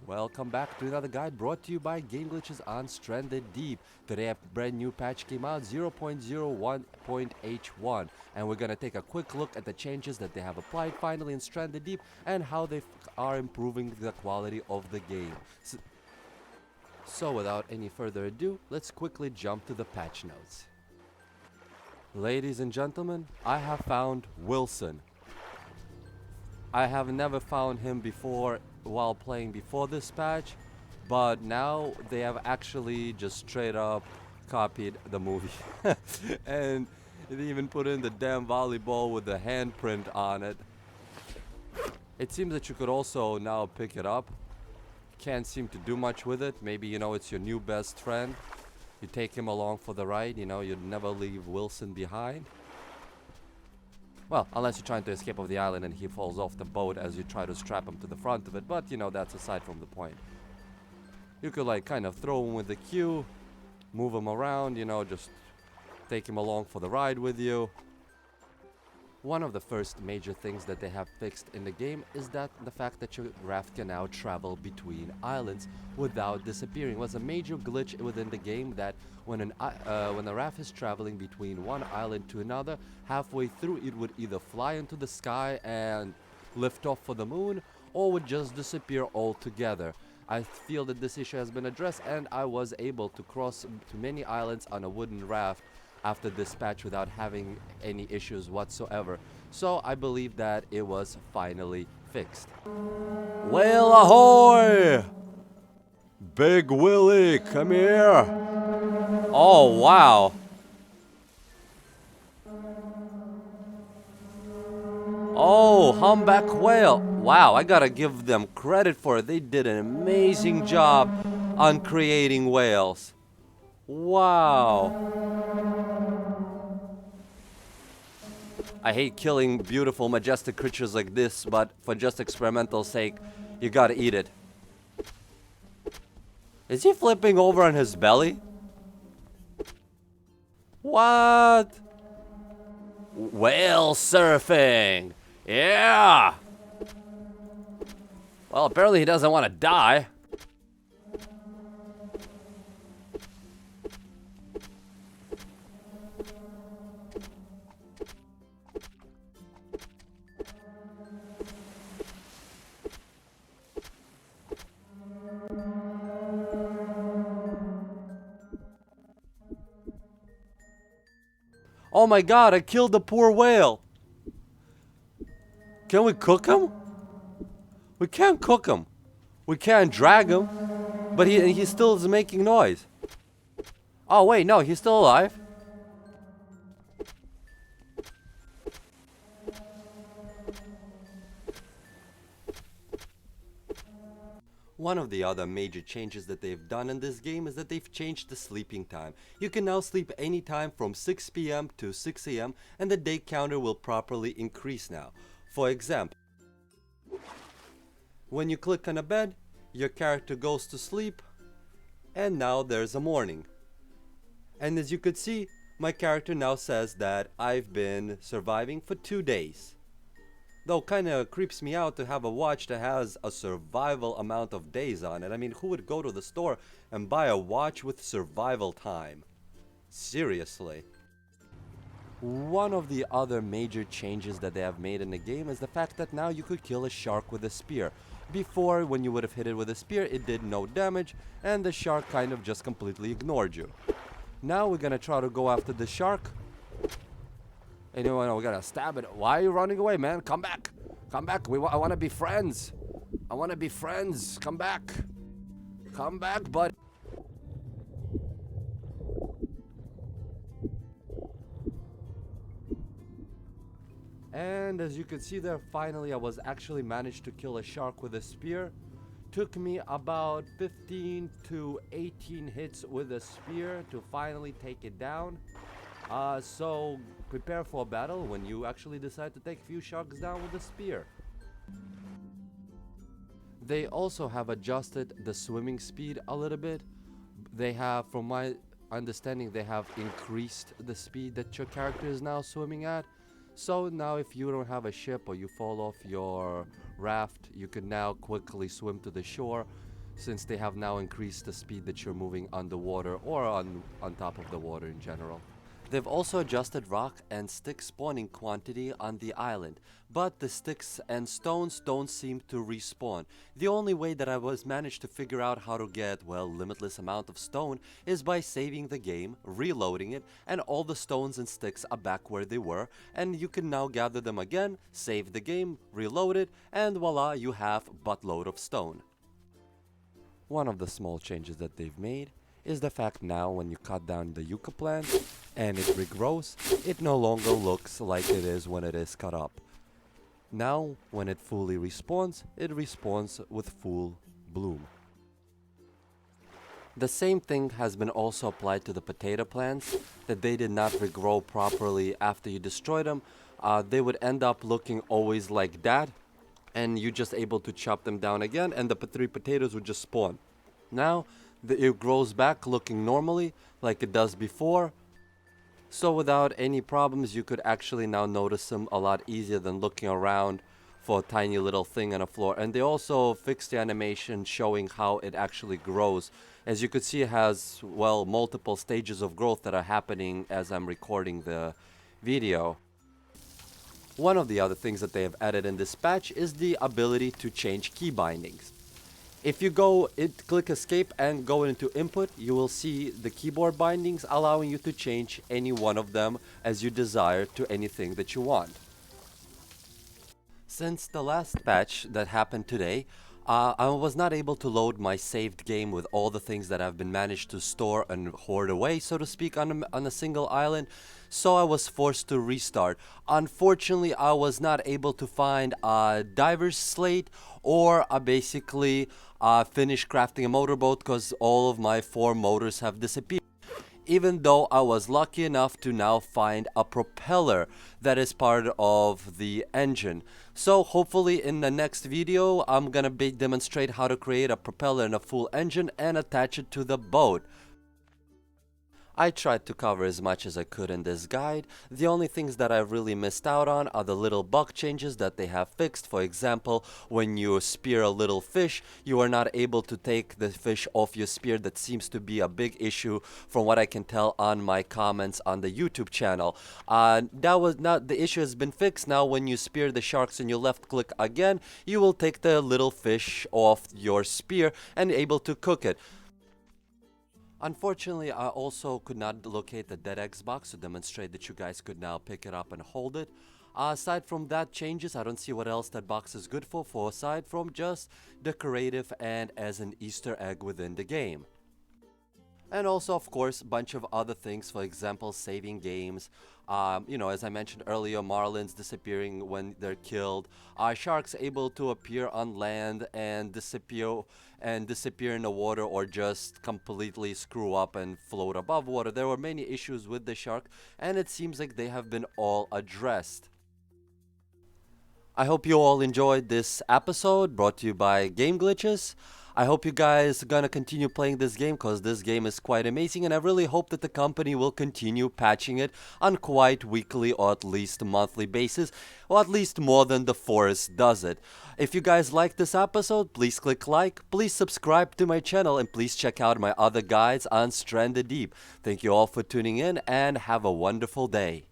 Welcome back to another guide brought to you by Game Glitches on Stranded Deep. Today a brand new patch came out, 0.01.h1, and we're gonna take a quick look at the changes that they have applied finally in Stranded Deep and how they are improving the quality of the game. So without any further ado, let's quickly jump to the patch notes. Ladies and gentlemen, I have found Wilson. I have never found him before while playing before this patch, but now they have actually just straight up copied the movie. And they even put in the damn volleyball with the handprint on it. It seems that you could also now pick it up. Can't seem to do much with it. Maybe, it's your new best friend. You take him along for the ride, you'd never leave Wilson behind. Well, unless you're trying to escape off the island and he falls off the boat as you try to strap him to the front of it, but that's aside from the point. You could kind of throw him with the Q, move him around, just take him along for the ride with you. One of the first major things that they have fixed in the game is that the fact that your raft can now travel between islands without disappearing. It was a major glitch within the game that when a raft is traveling between one island to another, halfway through it would either fly into the sky and lift off for the moon, or would just disappear altogether. I feel that this issue has been addressed, and I was able to cross to many islands on a wooden raft after this patch without having any issues whatsoever. So I believe that it was finally fixed. Whale ahoy! Big Willie, come here! Oh wow! Oh, Humpback Whale! Wow, I gotta give them credit for it. They did an amazing job on creating whales. Wow! I hate killing beautiful, majestic creatures like this, but for just experimental sake, you gotta eat it. Is he flipping over on his belly? What? Whale surfing! Yeah! Well, apparently he doesn't want to die. Oh my god, I killed the poor whale. Can we cook him? We can't cook him. We can't drag him. But he still is making noise. Oh wait, no, he's still alive. One of the other major changes that they've done in this game is that they've changed the sleeping time. You can now sleep anytime from 6 p.m. to 6 a.m. and the day counter will properly increase now. For example, when you click on a bed, your character goes to sleep, and now there's a morning. And as you could see, my character now says that I've been surviving for 2 days. Though kinda creeps me out to have a watch that has a survival amount of days on it. I mean, who would go to the store and buy a watch with survival time? Seriously. One of the other major changes that they have made in the game is the fact that now you could kill a shark with a spear. Before, when you would have hit it with a spear, it did no damage, and the shark kind of just completely ignored you. Now we're gonna try to go after the shark. And we gotta stab it. Why are you running away, man? Come back. Come back. I wanna be friends. I wanna be friends. Come back. Come back, bud. And as you can see there, finally I was actually managed to kill a shark with a spear. Took me about 15 to 18 hits with a spear to finally take it down. So prepare for a battle when you actually decide to take a few sharks down with a spear. They also have adjusted the swimming speed a little bit. They have, from my understanding, they have increased the speed that your character is now swimming at. So now if you don't have a ship or you fall off your raft, you can now quickly swim to the shore. since they have now increased the speed that you're moving underwater or on top of the water in general. They've also adjusted rock and stick spawning quantity on the island, but the sticks and stones don't seem to respawn. The only way that I was managed to figure out how to get, well, limitless amount of stone is by saving the game, reloading it, and all the stones and sticks are back where they were, and you can now gather them again, save the game, reload it, and voila, you have buttload of stone. One of the small changes that they've made is the fact now when you cut down the yucca plant and it regrows, it no longer looks like it is when it is cut up. Now, when it fully respawns, it respawns with full bloom. The same thing has been also applied to the potato plants, that they did not regrow properly after you destroy them. They would end up looking always like that, and you're just able to chop them down again, and the three potatoes would just spawn. Now, it grows back looking normally like it does before, so without any problems you could actually now notice them a lot easier than looking around for a tiny little thing on the floor. And they also fixed the animation showing how it actually grows. As you could see, it has, well, multiple stages of growth that are happening as I'm recording the video. One of the other things that they have added in this patch is the ability to change key bindings. If you click escape and go into input, you will see the keyboard bindings, allowing you to change any one of them as you desire to anything that you want. Since the last patch that happened today, I was not able to load my saved game with all the things that I've been managed to store and hoard away, so to speak, on a single island, so I was forced to restart. Unfortunately, I was not able to find a diver's slate or basically finish crafting a motorboat because all of my 4 motors have disappeared. Even though I was lucky enough to now find a propeller that is part of the engine. So hopefully in the next video I'm gonna demonstrate how to create a propeller and a full engine and attach it to the boat. I tried to cover as much as I could in this guide. The only things that I really missed out on are the little bug changes that they have fixed. For example, when you spear a little fish, you are not able to take the fish off your spear. That seems to be a big issue from what I can tell on my comments on the YouTube channel. The issue has been fixed. Now when you spear the sharks and you left click again, you will take the little fish off your spear and able to cook it. Unfortunately, I also could not locate the DeadEx box to demonstrate that you guys could now pick it up and hold it. Aside from that changes, I don't see what else that box is good for aside from just decorative and as an Easter egg within the game. And also, of course, a bunch of other things, for example, saving games. As I mentioned earlier, marlins disappearing when they're killed. Sharks able to appear on land and disappear in the water, or just completely screw up and float above water. There were many issues with the shark, and it seems like they have been all addressed. I hope you all enjoyed this episode brought to you by Game Glitches. I hope you guys are gonna continue playing this game because this game is quite amazing, and I really hope that the company will continue patching it on quite weekly or at least monthly basis, or at least more than the Forest does it. If you guys like this episode, please click like, please subscribe to my channel, and please check out my other guides on Stranded Deep. Thank you all for tuning in and have a wonderful day.